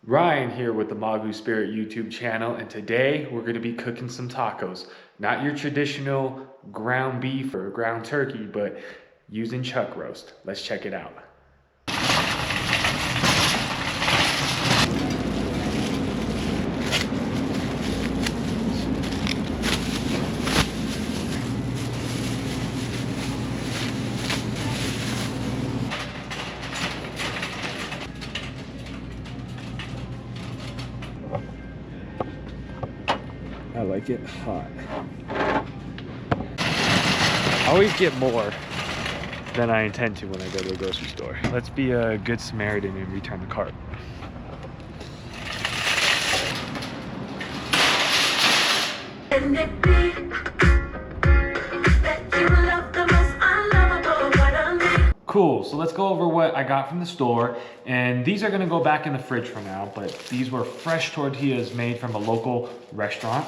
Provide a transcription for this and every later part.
Ryan here with the MAGU Spirit YouTube channel, and today we're going to be cooking some tacos. Not your traditional ground beef or ground turkey, but using chuck roast. Let's check it out. I like it hot. I always get more than I intend to when I go to the grocery store. Let's be a good Samaritan and return the cart. Cool, so let's go over what I got from the store, and these are gonna go back in the fridge for now, but these were fresh tortillas made from a local restaurant.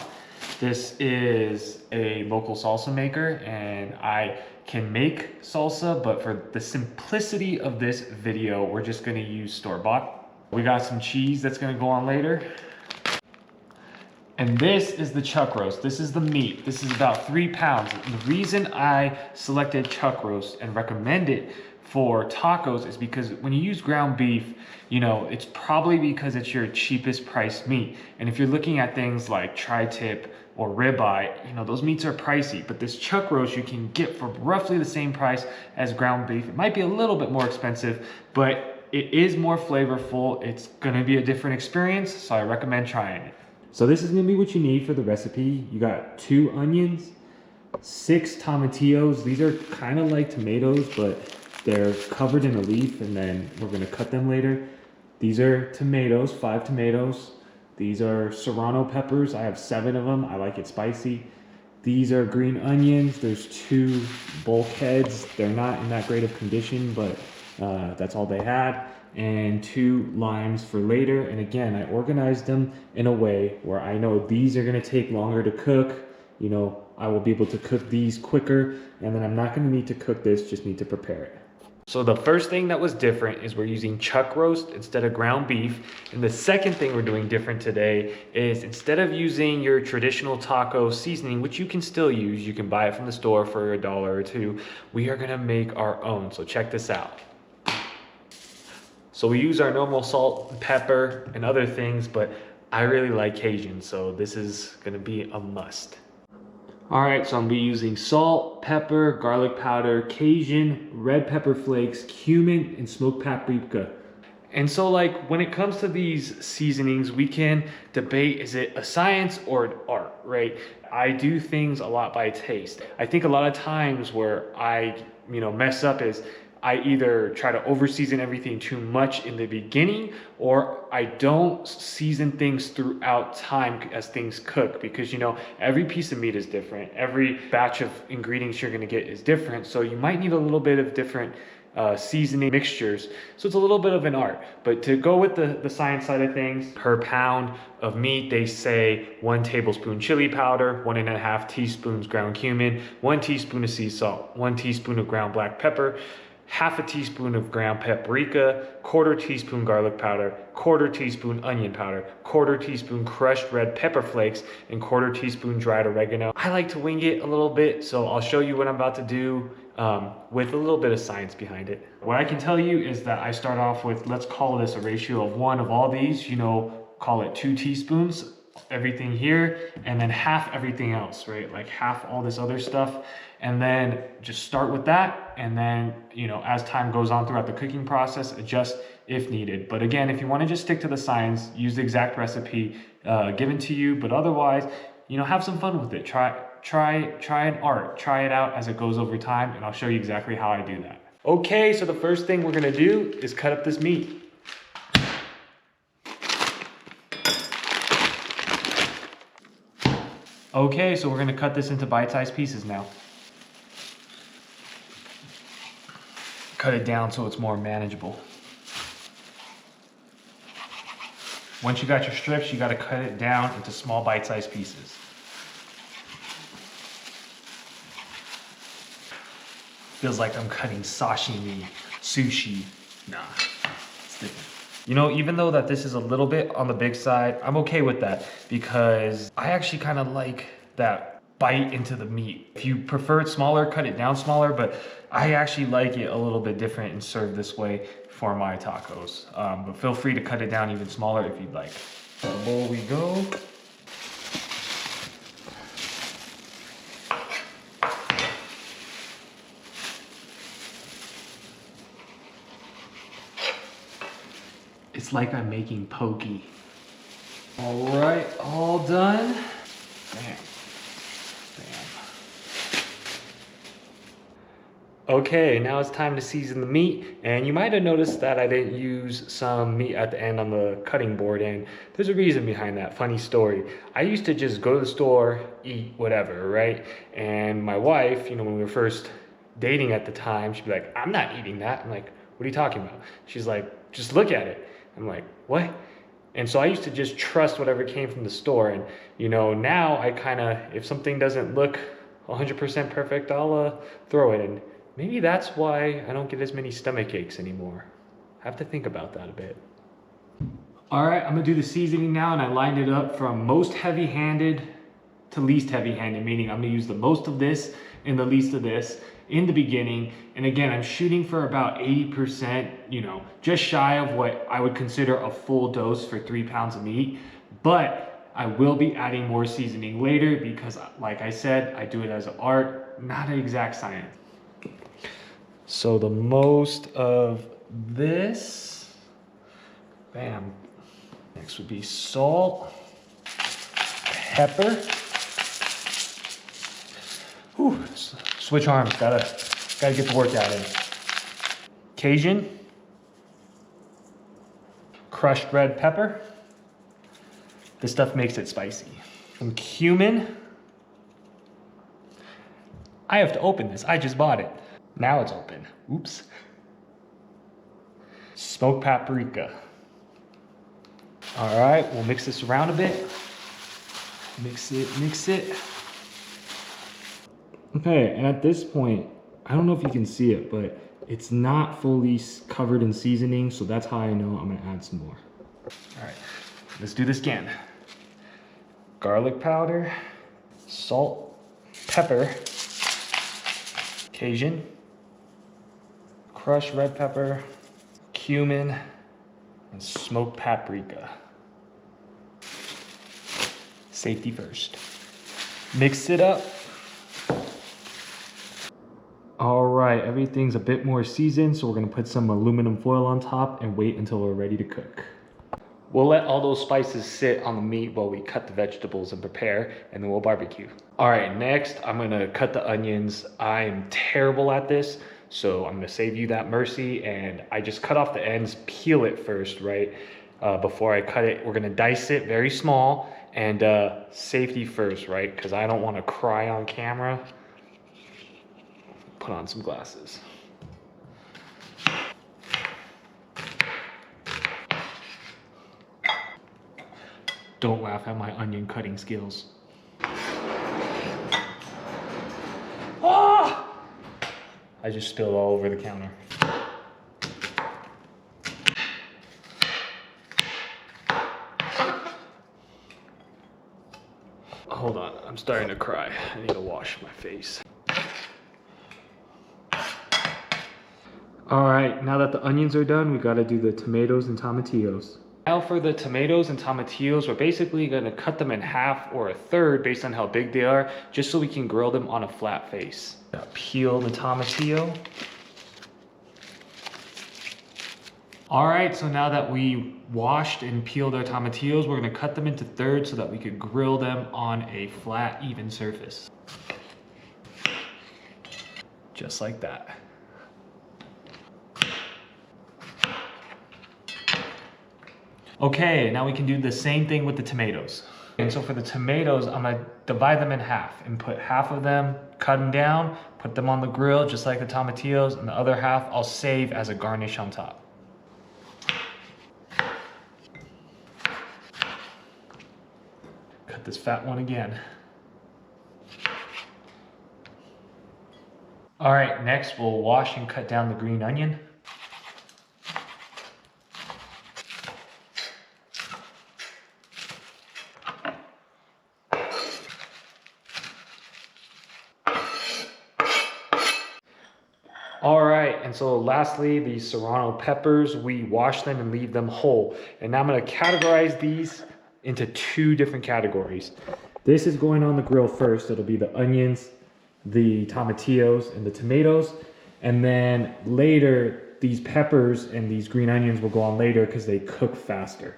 This is a local salsa maker, and I can make salsa, but for the simplicity of this video, we're just gonna use store-bought. We got some cheese that's gonna go on later. And this is the chuck roast. This is the meat. This is about 3 pounds. And the reason I selected chuck roast and recommend it for tacos is because when you use ground beef, you know, it's probably because it's your cheapest priced meat. And if you're looking at things like tri-tip or ribeye, you know, those meats are pricey, but this chuck roast you can get for roughly the same price as ground beef. It might be a little bit more expensive, but it is more flavorful. It's gonna be a different experience, so I recommend trying it. So this is gonna be what you need for the recipe. You got 2 onions, 6 tomatillos. These are kind of like tomatoes, but they're covered in a leaf, and then we're gonna cut them later. These are tomatoes, 5 tomatoes. These are serrano peppers. I have 7 of them. I like it spicy. These are green onions. There's 2 bulkheads. They're not in that great of condition, but that's all they had. And 2 limes for later. And again, I organized them in a way where I know these are gonna take longer to cook. You know, I will be able to cook these quicker, and then I'm not gonna need to cook this, just need to prepare it. So the first thing that was different is we're using chuck roast instead of ground beef. And the second thing we're doing different today is instead of using your traditional taco seasoning, which you can still use, you can buy it from the store for $1 or $2, we are gonna make our own. So check this out. So we use our normal salt and pepper and other things, but I really like Cajun, so this is gonna be a must. All right, so I'm gonna be using salt, pepper, garlic powder, Cajun, red pepper flakes, cumin, and smoked paprika. And so like when it comes to these seasonings, we can debate, is it a science or an art, right? I do things a lot by taste. I think a lot of times where I, mess up is I either try to over season everything too much in the beginning, or I don't season things throughout time as things cook, because every piece of meat is different. Every batch of ingredients you're gonna get is different. So you might need a little bit of different seasoning mixtures. So it's a little bit of an art, but to go with the science side of things, per pound of meat, they say 1 tablespoon chili powder, 1.5 teaspoons ground cumin, 1 teaspoon of sea salt, 1 teaspoon of ground black pepper, half a teaspoon of ground paprika, 1/4 teaspoon garlic powder, 1/4 teaspoon onion powder, 1/4 teaspoon crushed red pepper flakes, and 1/4 teaspoon dried oregano. I like to wing it a little bit, so I'll show you what I'm about to do with a little bit of science behind it. What I can tell you is that I start off with, let's call this a ratio of 1 of all these, call it 2 teaspoons, everything here, and then half everything else, right? Like half all this other stuff. And then just start with that. And then, as time goes on throughout the cooking process, adjust if needed. But again, if you want to just stick to the science, use the exact recipe given to you. But otherwise, have some fun with it. Try an art. Try it out as it goes over time, and I'll show you exactly how I do that. Okay, so the first thing we're gonna do is cut up this meat. Okay, so we're gonna cut this into bite-sized pieces now. Cut it down so it's more manageable. Once you got your strips, you gotta cut it down into small bite-sized pieces. Feels like I'm cutting sashimi, sushi. Nah, it's different. You know, even though that this is a little bit on the big side, I'm okay with that because I actually kind of like that bite into the meat. If you prefer it smaller, cut it down smaller, but I actually like it a little bit different and served this way for my tacos. But feel free to cut it down even smaller if you'd like. So the bowl we go. It's like I'm making pokey. All right, all done. Bam, bam. Okay, now it's time to season the meat. And you might have noticed that I didn't use some meat at the end on the cutting board. And there's a reason behind that, funny story. I used to just go to the store, eat whatever, right? And my wife, you know, when we were first dating at the time, she'd be like, I'm not eating that. I'm like, what are you talking about? She's like, just look at it. I'm like, what? And so I used to just trust whatever came from the store. And, you know, now I kind of, if something doesn't look 100% perfect, I'll throw it in. Maybe that's why I don't get as many stomach aches anymore. I have to think about that a bit. All right, I'm gonna do the seasoning now, and I lined it up from most heavy-handed to least heavy-handed, meaning I'm gonna use the most of this and the least of this in the beginning. And again, I'm shooting for about 80%, you know, just shy of what I would consider a full dose for 3 pounds of meat. But I will be adding more seasoning later because, like I said, I do it as an art, not an exact science. So the most of this, bam. Next would be salt, pepper. Whew, switch arms, gotta get the workout in. Cajun, crushed red pepper. This stuff makes it spicy. Some cumin. I have to open this, I just bought it. Now it's open, oops. Smoked paprika. All right, we'll mix this around a bit. Mix it. Okay, and at this point, I don't know if you can see it, but it's not fully covered in seasoning, so that's how I know I'm gonna add some more. All right, let's do this again. Garlic powder, salt, pepper, Cajun, crushed red pepper, cumin, and smoked paprika. Safety first. Mix it up. All right, everything's a bit more seasoned, so we're gonna put some aluminum foil on top and wait until we're ready to cook. We'll let all those spices sit on the meat while we cut the vegetables and prepare, and then we'll barbecue. All right, next I'm gonna cut the onions. I'm terrible at this, so I'm gonna save you that mercy, and I just cut off the ends, peel it first, right? Before I cut it, we're gonna dice it very small, and safety first, right? Because I don't wanna cry on camera. Put on some glasses. Don't laugh at my onion cutting skills. Ah! I just spilled all over the counter. Hold on, I'm starting to cry. I need to wash my face. All right, now that the onions are done, we gotta do the tomatoes and tomatillos. Now for the tomatoes and tomatillos, we're basically gonna cut them in half or a third based on how big they are, just so we can grill them on a flat face. Peel the tomatillo. All right, so now that we washed and peeled our tomatillos, we're gonna cut them into thirds so that we could grill them on a flat, even surface. Just like that. Okay, now we can do the same thing with the tomatoes. And so for the tomatoes, I'm gonna divide them in half and put half of them, cut them down, put them on the grill just like the tomatillos, and the other half I'll save as a garnish on top. Cut this fat one again. All right, next we'll wash and cut down the green onion. All right, and so lastly, the serrano peppers, we wash them and leave them whole. And now I'm gonna categorize these into two different categories. This is going on the grill first. It'll be the onions, the tomatillos, and the tomatoes. And then later, these peppers and these green onions will go on later because they cook faster.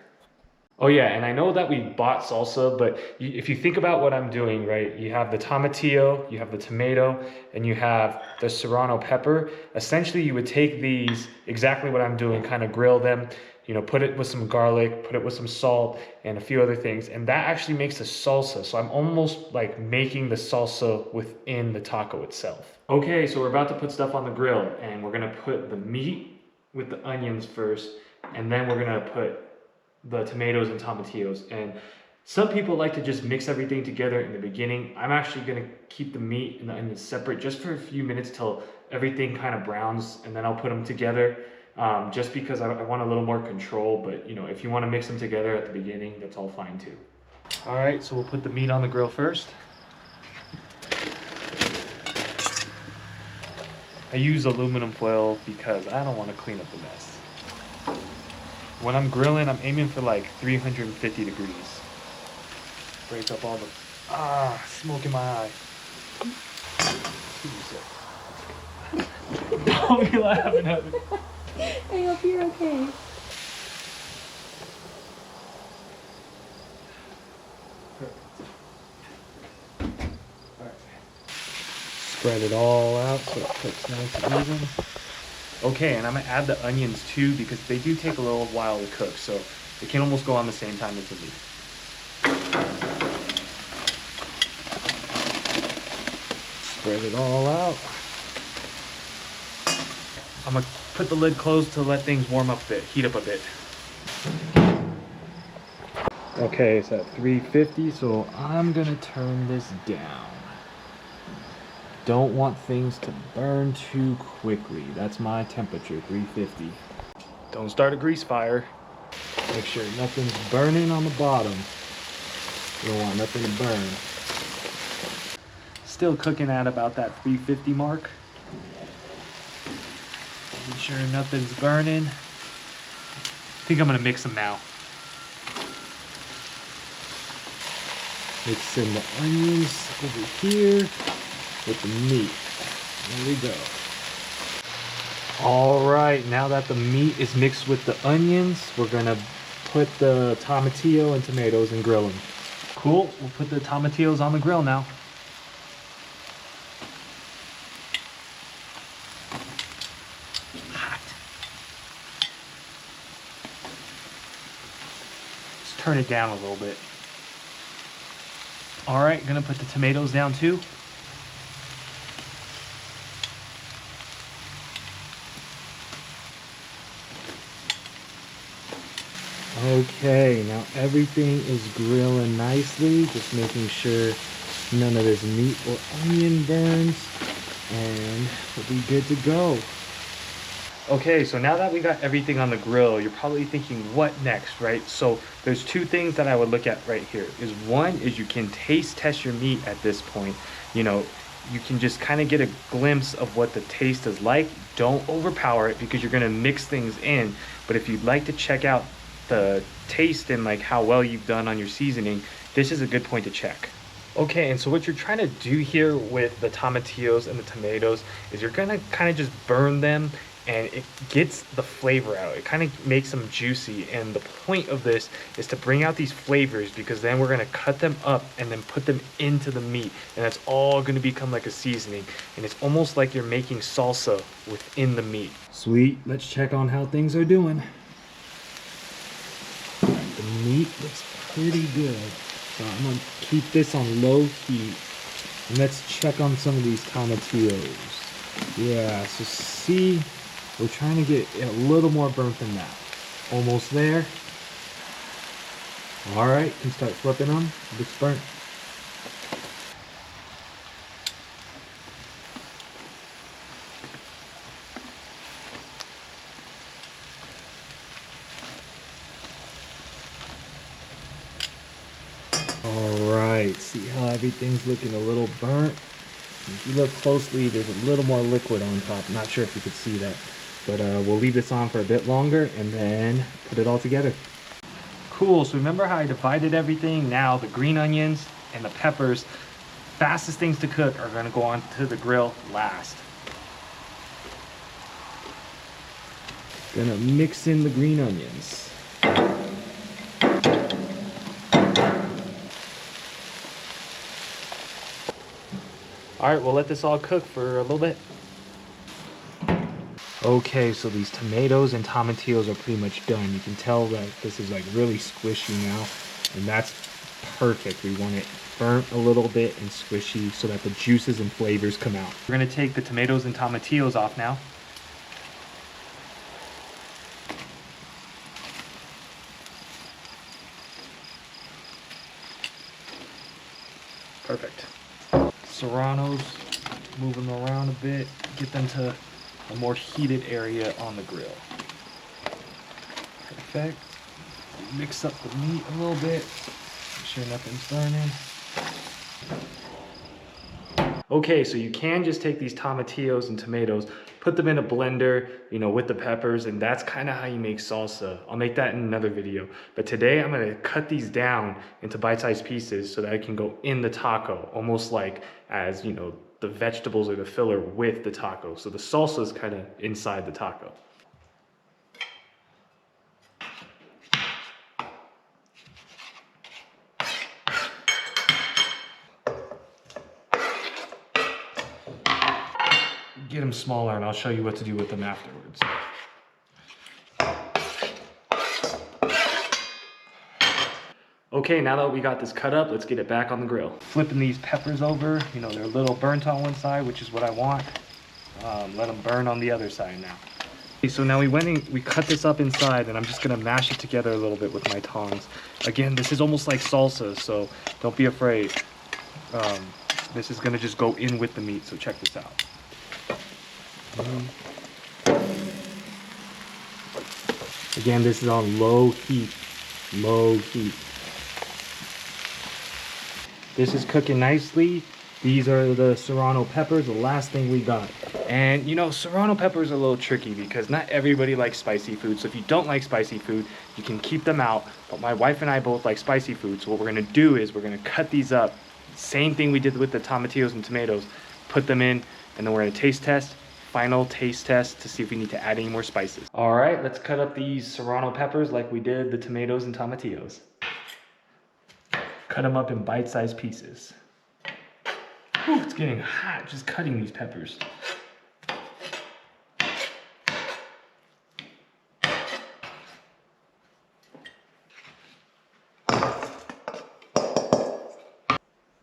Oh yeah, and I know that we bought salsa, but if you think about what I'm doing, right? You have the tomatillo, you have the tomato, and you have the serrano pepper. Essentially, you would take these, exactly what I'm doing, kind of grill them, you know, put it with some garlic, put it with some salt, and a few other things, and that actually makes a salsa. So I'm almost like making the salsa within the taco itself. Okay, so we're about to put stuff on the grill, and we're gonna put the meat with the onions first, and then we're gonna put the tomatoes and tomatillos. And some people like to just mix everything together in the beginning. I'm actually gonna keep the meat and the onions separate just for a few minutes till everything kind of browns, and then I'll put them together just because I want a little more control. But you know, if you want to mix them together at the beginning, that's all fine too. All right, so we'll put the meat on the grill first. I use aluminum foil because I don't want to clean up the mess. When I'm grilling, I'm aiming for like 350 degrees. Break up all the, smoke in my eye. Don't be laughing at me. I hope you're okay. Spread it all out so it cooks nice and even. Okay, and I'm gonna add the onions too because they do take a little while to cook, so they can almost go on the same time as the meat. Spread it all out. I'm gonna put the lid closed to let things warm up a bit, heat up a bit. Okay, it's at 350, so I'm gonna turn this down. Don't want things to burn too quickly. That's my temperature, 350. Don't start a grease fire. Make sure nothing's burning on the bottom. You don't want nothing to burn. Still cooking at about that 350 mark. Making sure nothing's burning. I think I'm gonna mix them now. Mix in the onions over here with the meat. There we go. All right, now that the meat is mixed with the onions, we're gonna put the tomatillo and tomatoes and grill them. Cool, we'll put the tomatillos on the grill now. Hot. Let's turn it down a little bit. All right, gonna put the tomatoes down too. Okay, now everything is grilling nicely, just making sure none of this meat or onion burns, and we'll be good to go. Okay, so now that we got everything on the grill, you're probably thinking, what next, right? So there's two things that I would look at right here. Is one is you can taste test your meat at this point. You know, you can just kind of get a glimpse of what the taste is like. Don't overpower it because you're gonna mix things in. But if you'd like to check out the taste and like how well you've done on your seasoning, this is a good point to check. Okay, and so what you're trying to do here with the tomatillos and the tomatoes is you're gonna kind of just burn them, and it gets the flavor out. It kind of makes them juicy, and the point of this is to bring out these flavors because then we're gonna cut them up and then put them into the meat, and that's all gonna become like a seasoning, and it's almost like you're making salsa within the meat. Sweet, let's check on how things are doing. The meat looks pretty good, so I'm gonna keep this on low heat, and let's check on some of these tomatillos. Yeah, so see, we're trying to get a little more burnt than that. Almost there. All right, can start flipping them. Looks burnt. All right, see how everything's looking a little burnt? If you look closely, there's a little more liquid on top. I'm not sure if you could see that, but we'll leave this on for a bit longer and then put it all together. Cool, so remember how I divided everything? Now the green onions and the peppers, fastest things to cook, are gonna go onto the grill last. Gonna mix in the green onions. All right, we'll let this all cook for a little bit. Okay, so these tomatoes and tomatillos are pretty much done. You can tell that this is like really squishy now, and that's perfect. We want it burnt a little bit and squishy so that the juices and flavors come out. We're gonna take the tomatoes and tomatillos off now. Perfect. Serranos, move them around a bit, get them to a more heated area on the grill. Perfect. Mix up the meat a little bit, make sure nothing's burning. Okay, so you can just take these tomatillos and tomatoes, put them in a blender, you know, with the peppers, and that's kind of how you make salsa. I'll make that in another video. But today I'm gonna cut these down into bite-sized pieces so that it can go in the taco, almost like as, you know, the vegetables or the filler with the taco. So the salsa is kind of inside the taco. Get them smaller and I'll show you what to do with them afterwards. Okay, now that we got this cut up, let's get it back on the grill. Flipping these peppers over, you know, they're a little burnt on one side, which is what I want. Let them burn on the other side now. Okay, so now we cut this up inside, and I'm just gonna mash it together a little bit with my tongs. Again, this is almost like salsa, so don't be afraid. This is gonna just go in with the meat, so check this out. Again, this is on low heat, low heat. This is cooking nicely. These are the serrano peppers, the last thing we got. And you know, serrano peppers are a little tricky because not everybody likes spicy food. So if you don't like spicy food, you can keep them out. But my wife and I both like spicy food. So what we're gonna do is we're gonna cut these up. Same thing we did with the tomatillos and tomatoes. Put them in, and then we're gonna taste test. Final taste test to see if we need to add any more spices. All right, let's cut up these serrano peppers like we did the tomatoes and tomatillos. Cut them up in bite-sized pieces. Whew, it's getting hot just cutting these peppers.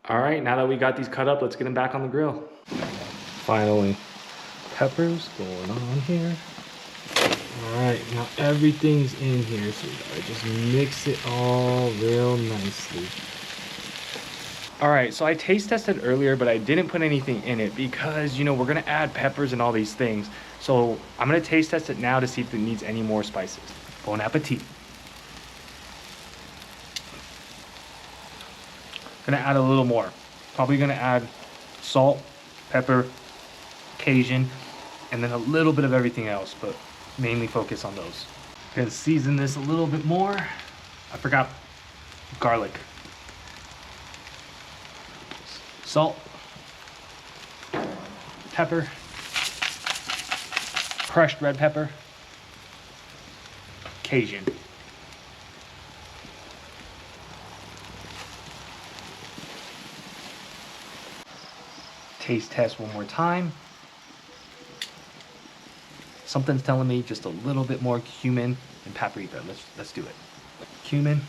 All right, now that we got these cut up, let's get them back on the grill. Finally, peppers going on here. All right, now everything's in here, so we gotta just mix it all real nicely. All right, so I taste tested earlier, but I didn't put anything in it because, you know, we're gonna add peppers and all these things. So I'm gonna taste test it now to see if it needs any more spices. Bon appetit. Gonna add a little more. Probably gonna add salt, pepper, Cajun, and then a little bit of everything else, but mainly focus on those. Gonna season this a little bit more. I forgot garlic. Salt, pepper, crushed red pepper, Cajun. Taste test one more time. Something's telling me just a little bit more cumin and paprika. Let's do it. Cumin,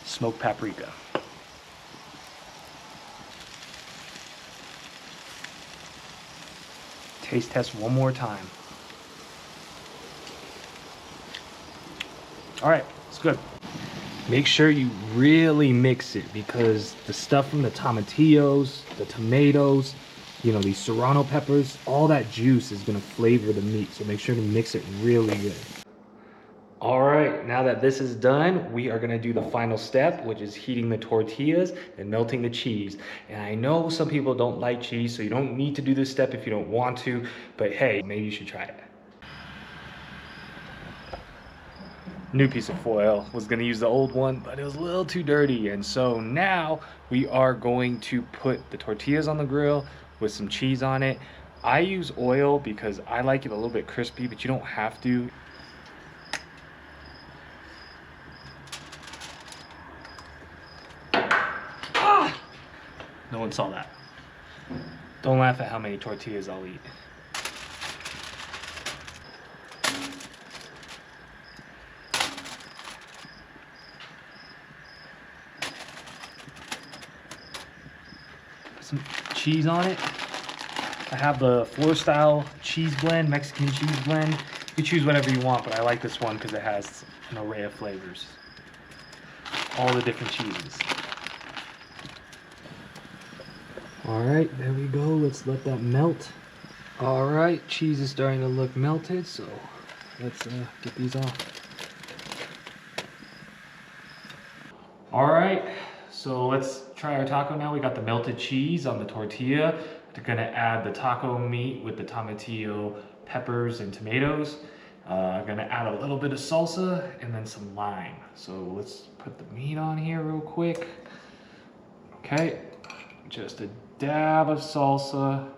smoked paprika. Taste test one more time. All right, it's good. Make sure you really mix it because the stuff from the tomatillos, the tomatoes, you know, these serrano peppers, all that juice is gonna flavor the meat. So make sure to mix it really good. All right. right, now that this is done, we are gonna do the final step, which is heating the tortillas and melting the cheese. And I know some people don't like cheese, so you don't need to do this step if you don't want to, but hey, maybe you should try it. New piece of foil. Was gonna use the old one, but it was a little too dirty. And so now we are going to put the tortillas on the grill with some cheese on it. I use oil because I like it a little bit crispy, but you don't have to. Ah! No one saw that. Don't laugh at how many tortillas I'll eat. Some cheese on it. I have the floor style cheese blend, Mexican cheese blend. You can choose whatever you want, but I like this one because it has an array of flavors. All the different cheeses. All right, there we go. Let's let that melt. All right, cheese is starting to look melted, so let's get these off. All right, so let's try our taco now. We got the melted cheese on the tortilla. We're gonna add the taco meat with the tomatillo peppers and tomatoes. I'm gonna add a little bit of salsa and then some lime. So let's put the meat on here real quick. Okay, just a dab of salsa,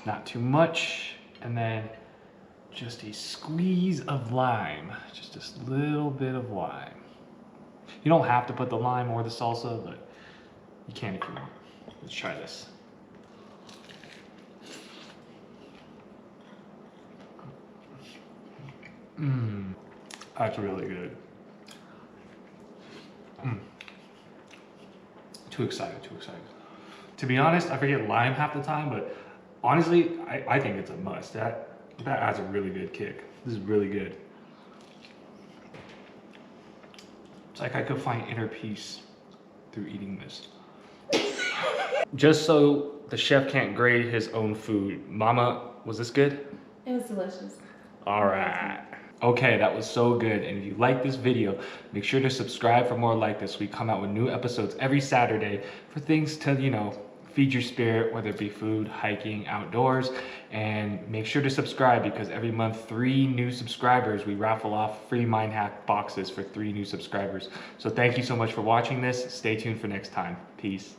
not too much, and then just a squeeze of lime, just a little bit of lime. You don't have to put the lime or the salsa, but you can if you want. Let's try this. That's really good. Too excited, too excited. To be honest, I forget lime half the time, but honestly, I think it's a must. That adds a really good kick. This is really good. It's like I could find inner peace through eating this. Just so the chef can't grade his own food, Mama, was this good? It was delicious. All right. Okay, that was so good. And if you like this video, make sure to subscribe for more like this. We come out with new episodes every Saturday for things to, you know, feed your spirit, whether it be food, hiking, outdoors. And make sure to subscribe because every month, 3 new subscribers, we raffle off free Mind Hack boxes for 3 new subscribers. So thank you so much for watching this. Stay tuned for next time. Peace.